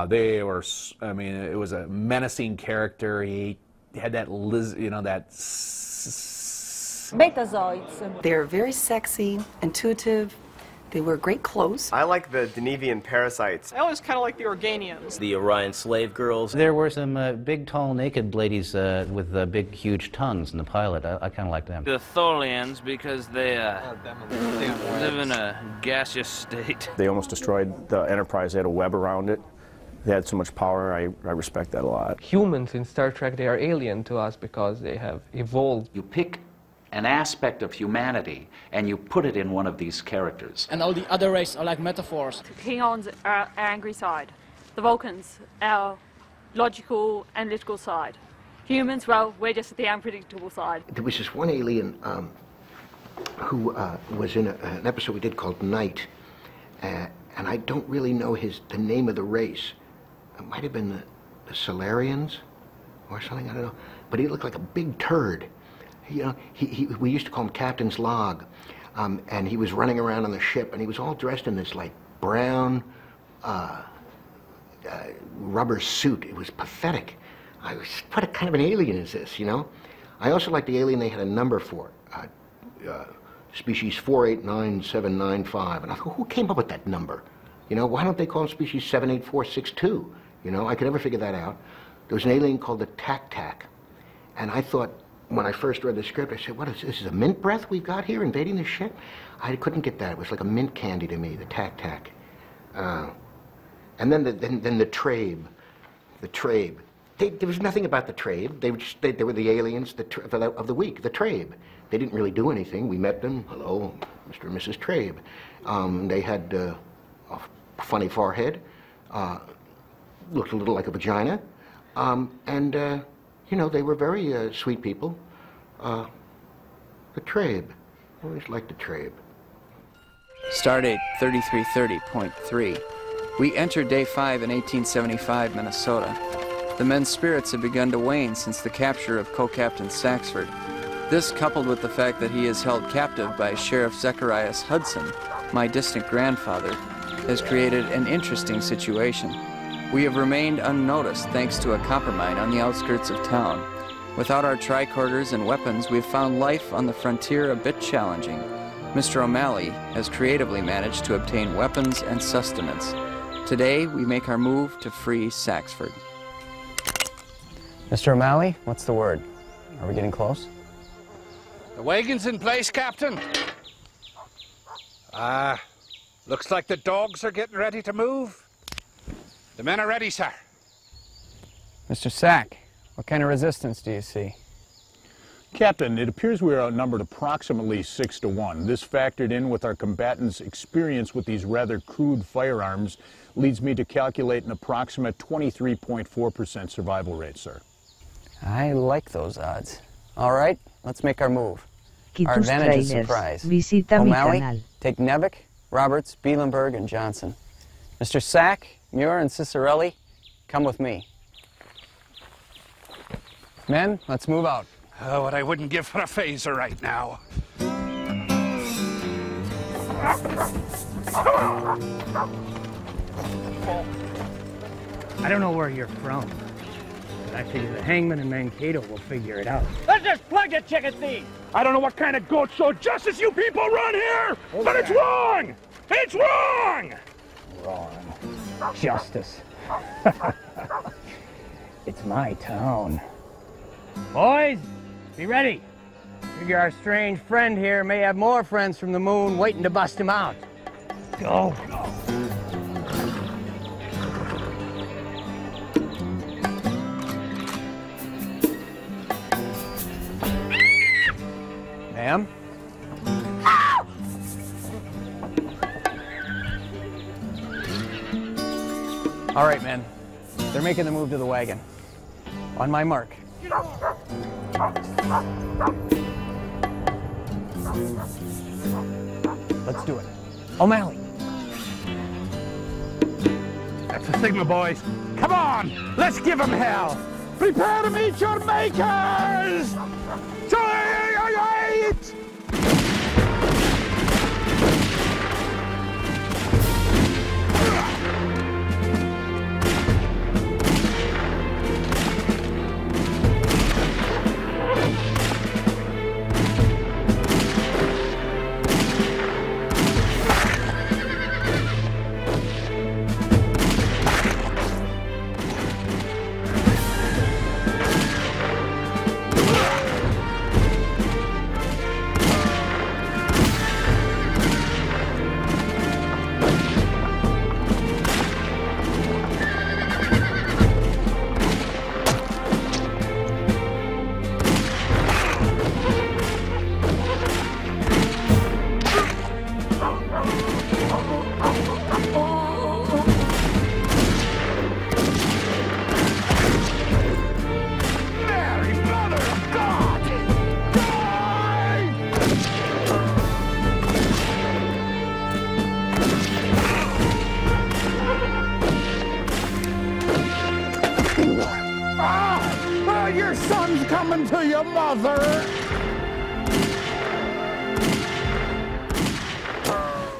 They were, I mean, it was a menacing character. He had that, that... Betazoids. They're very sexy, intuitive. They wear great clothes. I like the Denevian parasites. I always kind of like the Organians. The Orion slave girls. There were some big, tall, naked ladies with big, huge tongues in the pilot. I kind of like them. The Tholians, because they live in a gaseous state. They almost destroyed the Enterprise. They had a web around it. They had so much power. I respect that a lot. Humans in Star Trek, they are alien to us because they have evolved. You pick an aspect of humanity and you put it in one of these characters. And all the other races are like metaphors. The Klingons are our angry side. The Vulcans, our logical, analytical side. Humans, well, we're just the unpredictable side. There was this one alien who was in an episode we did called Night, and I don't really know the name of the race. It might have been the Solarians or something, I don't know. But he looked like a big turd. You know, we used to call him Captain's Log, and he was running around on the ship, and he was all dressed in this like brown rubber suit. It was pathetic. What kind of an alien is this, you know? I also like the alien they had a number for, species 489795, and I thought, who came up with that number? You know, why don't they call him species 78462? You know, I could never figure that out. There was an alien called the Tac-Tac, and I thought, when I first read the script, I said, what is this? Is a mint breath we've got here invading the ship? I couldn't get that. It was like a mint candy to me, the Tac-Tac. And then the Trabe. the Trabe. There was nothing about the Trabe. They were the aliens of the week, the Trabe. They didn't really do anything. We met them. Hello, Mr. and Mrs. Trabe. They had a funny forehead, looked a little like a vagina, and you know, they were very sweet people. The Trabe. I always liked the Trabe. Stardate 3330.3. We entered day 5 in 1875, Minnesota. The men's spirits had begun to wane since the capture of Co-Captain Saxford. This, coupled with the fact that he is held captive by Sheriff Zacharias Hudson, my distant grandfather, has created an interesting situation. We have remained unnoticed thanks to a copper mine on the outskirts of town. Without our tricorders and weapons, we've found life on the frontier a bit challenging. Mr. O'Malley has creatively managed to obtain weapons and sustenance. Today, we make our move to free Saxford. Mr. O'Malley, what's the word? Are we getting close? The wagon's in place, Captain. Looks like the dogs are getting ready to move. The men are ready, sir. Mr. Sack, what kind of resistance do you see? Captain, it appears we are outnumbered approximately 6 to 1. This factored in with our combatants' experience with these rather crude firearms leads me to calculate an approximate 23.4% survival rate, sir. I like those odds. All right, let's make our move. Our advantage is surprise. Visita O'Malley, mi canal. take Nevick, Roberts, Bielenberg, and Johnson. Mr. Sack, Muir, and Cicerelli, come with me. Men, let's move out. Oh, what I wouldn't give for a phaser right now. I don't know where you're from, but I figure the hangman and Mankato will figure it out. Let's just plug a chicken thief! I don't know what kind of goat show justice you people run here, but it's wrong! It's wrong! Wrong. Justice. It's my town. Boys, be ready. Figure our strange friend here may have more friends from the moon waiting to bust him out. Go. Ma'am? All right, men. They're making the move to the wagon. On my mark. Let's do it. O'Malley. That's the signal, boys. Come on, let's give them hell. Prepare to meet your makers! Your son's coming to your mother.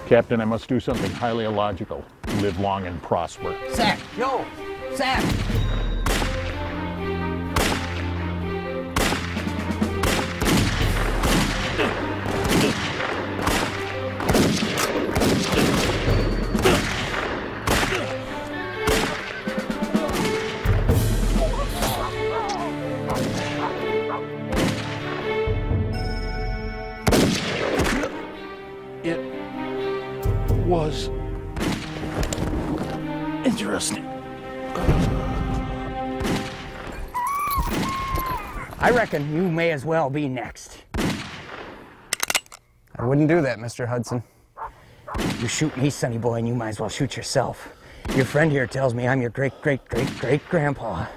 Captain, I must do something highly illogical. Live long and prosper. Sack, yo, Sack. Was interesting. I reckon you may as well be next. I wouldn't do that, Mr. Hudson. You shoot me, sonny boy, and you might as well shoot yourself. Your friend here tells me I'm your great-great-great-great-grandpa.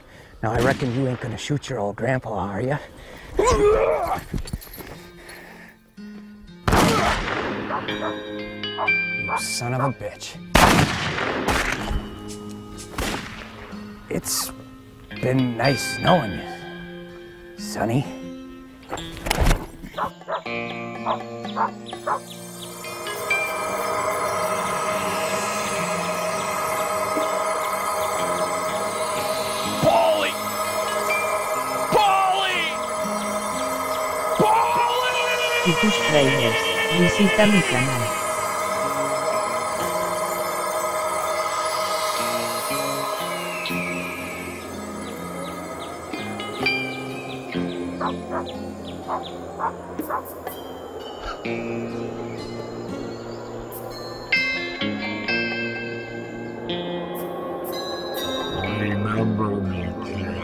Now, I reckon you ain't gonna shoot your old grandpa, are ya? You son of a bitch. It's been nice knowing you, Sonny. Paulie! Paulie! Paulie! Titus Trailers, visita mi canal. Remember me, kid.